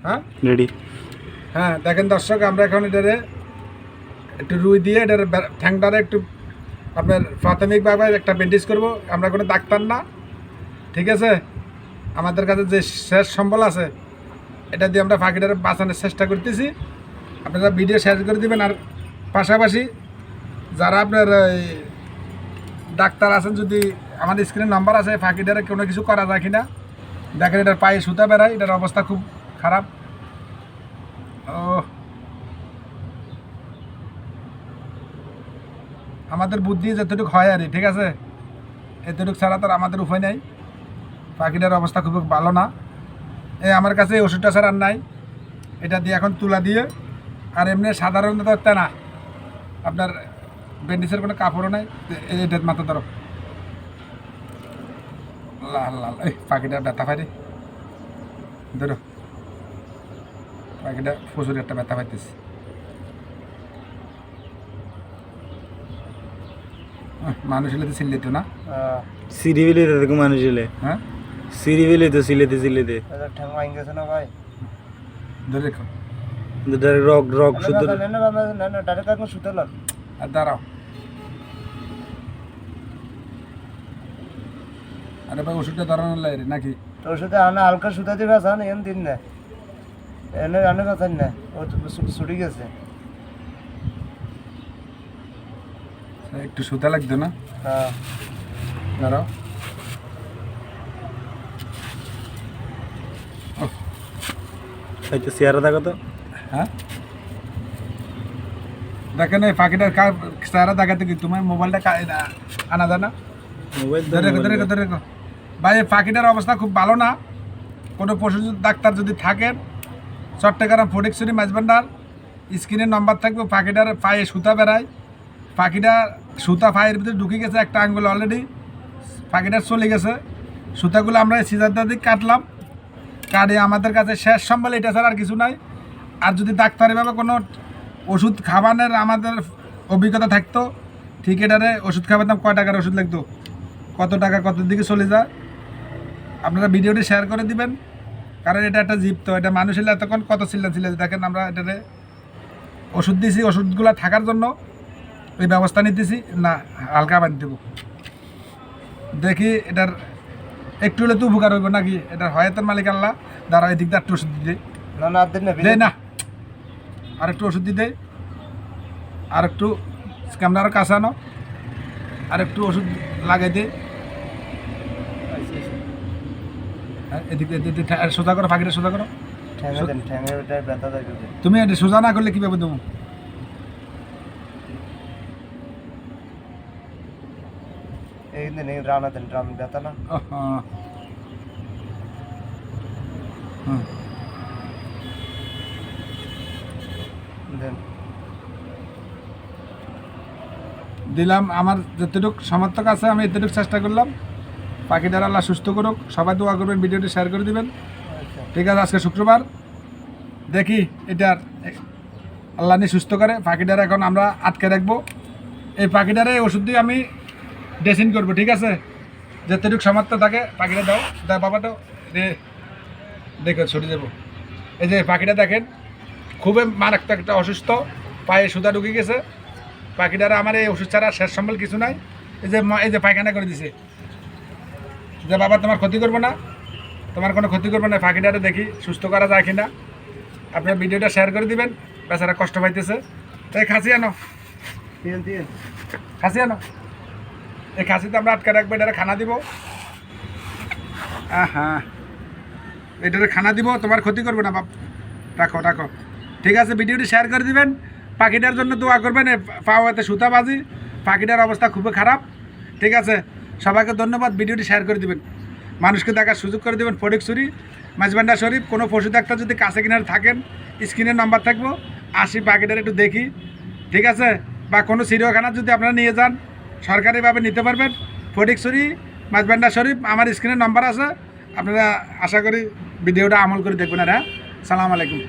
হ্যাঁ রেডি। হ্যাঁ দেখেন দর্শক, আমরা এখন এটারে একটু রুই দিয়ে এটার ঠ্যাংটারে একটু আপনার প্রাথমিকভাবে একটা ব্যান্ডেজ করব। আমরা কোনো ডাক্তার না, ঠিক আছে? আমাদের কাছে যে শেষ সম্বল আছে এটা দিয়ে আমরা পাখিটারে বাঁচানোর চেষ্টা করতেছি। আপনারা ভিডিও শেয়ার করে দিবেন। আর পাশাপাশি যারা আপনার ডাক্তার আছেন, যদি আমাদের স্ক্রিনে নাম্বার আছে, পাখিটারে কোনো কিছু করা যায় কিনা দেখেন। এটার পায়ে সুতা বেড়ায়, এটার অবস্থা খুব খারাপ। ও আমাদের বুদ্ধি যতটুকু হয় আর ঠিক আছে, এতটুকু ছাড়া তো আমাদের উপায় নাই। পাখিটার অবস্থা খুব ভালো না। আমার কাছে এই ওষুধটা ছাড়া আর নাই। এটা দিয়ে এখন তুলা দিয়ে, আর এমনি সাধারণত না আপনার ব্যান্ডেজের কোনো কাপড়ও নাই। এটা মাথা ধরো, লাল লাল এই পাখিটা ব্যথা পাই রে, ধরো পাখিটা প্রচুর একটা ব্যথা পাইতেছে। মানুষ হলে তো সিলেতে না, সিরিবিলে দেখো মানুষ হলে। হ্যাঁ সিরিবিলে তো সিলেতে সিলেতে ঠ্যাং ভাঙ গেছে না ভাই? ধরে রেখো, রক রক শুদ্ধ। ডাইরেক্ট এখন সুতলাম। আর দাঁড়াও। আরে ভাই ওষুধটা দাঁড়ানো লাগে নাকি? তোর সাথে আনা হালকা সুতা দিয়ে বাঁচান, এন দিন না এনে রান্না বাঁচান না, ও ছুটি গেছে। একটু সুতা লাগতো না? হ্যাঁ দাঁড়াও। হয়তো চেয়ারা দেখো তো। হ্যাঁ দেখেন এই পাখিটার চেহারা দেখাতে কি তোমার মোবাইলটা আনা যায় না? মোবাইল ধরে রেখো ধরে রেখো ধরে রেখো। ভাই এই পাখিটার অবস্থা খুব ভালো না। কোনো পশু ডাক্তার যদি থাকেন, চট্টগ্রাম ফটিকছড়ি মাঝবান্ডার স্ক্রিনের নাম্বার থাকবে। পাখিটার পায়ে সুতা বেড়ায়, পাখিটা সুতা পায়ের ভিতরে ঢুকে গেছে, একটা আঙ্গুল অলরেডি পাখিটার চলে গেছে। সুতাগুলো আমরা সিজারটা দিয়ে কাটলাম, কাটে আমাদের কাছে শেষ সম্বল এটা ছাড়া আর কিছু নাই। আর যদি ডাক্তারিভাবে কোনো ওষুধ খাবানোর আমাদের অভিজ্ঞতা থাকতো, ঠিক এটারে ওষুধ খাবাতাম, কয় টাকার ওষুধ লাগতো, কত টাকা কত দিকে চলে যায়। আপনারা ভিডিওটি শেয়ার করে দিবেন, কারণ এটা একটা জীব, তো এটা মানুষ হলে এতক্ষণ কত ছিল। দেখেন আমরা এটারে ওষুধ দিয়েছি, ওষুধগুলো থাকার জন্য ওই ব্যবস্থা নিতেছি না, হালকা বানিয়ে দেবো। দেখি এটার একটু হলে তো উপকার হইব নাকি? এটার হয়তের মালিক আল্লাহ। দাঁড়া এই দিকটা একটু ওষুধ দিতে না না দিন না দেয় না, আর একটু ওষুধ দিতে, আর একটু ক্যামেরার কাছে আনো, আর একটু ওষুধ লাগাই দে। এদিকে সোজা করো, পাখিটা সোজা করো। ঠ্যাঙে দেন, ঠ্যাঙে ব্যথা থাকে। তুমি এটা সোজা না করলে কীভাবে দেবো? এই দিন এই রানা দেন, রাম ব্যথা না। দেন দিলাম, আমার যতটুকু সমর্থক আছে আমি এতটুকু চেষ্টা করলাম। পাখিটার আল্লাহ সুস্থ করুক, সবাই দোয়া করবেন, ভিডিওটি শেয়ার করে দিবেন। আচ্ছা ঠিক আছে, আজকে শুক্রবার, দেখি এটার আল্লাহ নিয়ে সুস্থ করে। পাখিটার এখন আমরা আটকে রাখবো। এই পাখিটারে ওষুধ দিয়ে আমি ড্রেসিং করবো, ঠিক আছে? যতটুকু সামর্থ্য থাকে পাখিটা দাও, দাও বাবাটা রে, দেখো ছুটে যাবো। এই যে পাখিটা দেখেন, খুবই মারাত্মক একটা অসুস্থ, পায়ে সুতা ঢুকে গেছে। পাখিটারা আমার এই ওষুধ ছাড়া শেষ সম্বল কিছু নাই। এই যে পায়খানা করে দিছে, যে বাবা তোমার ক্ষতি করবো না, তোমার কোনো ক্ষতি করবো না। পাখিটারে দেখি সুস্থ করা যায় কিনা। আপনার ভিডিওটা শেয়ার করে দিবেন, বেচারা কষ্ট পাইতেছে। তাই খাসি আনো, দিন দিন খাসি আনো। এই খাসিতে আমরা আটকে রাখবো, এটারে খানা দিব। হ্যাঁ এটারে খানা দিব, তোমার ক্ষতি করবে না বাপ। রাখো রাখো, ঠিক আছে? ভিডিওটি শেয়ার করে দিবেন, পাখিটার জন্য দোয়া করবেন। পাওয়াতে সুতাবাজি, পাখিটার অবস্থা খুবই খারাপ, ঠিক আছে? সবাইকে ধন্যবাদ। ভিডিওটি শেয়ার করে দিবেন, মানুষকে দেখার সুযোগ করে দেবেন। ফটিকছড়ি মাঝবান্ডার শরীফ কোনো পশু ডাক্তার যদি কাছে কিনারে থাকেন, স্ক্রিনের নাম্বার থাকবো, আসি পাখিটার একটু দেখি, ঠিক আছে? বা কোনো চিড়িয়াখানা যদি আপনারা নিয়ে যান, সরকারিভাবে নিতে পারবেন। ফটিকছড়ি মাঝবান্ডার শরীফ, আমার স্ক্রিনের নাম্বার আছে। আপনারা আশা করি ভিডিওটা আমল করে দেখবেন। আর হ্যাঁ, সালাম আলাইকুম।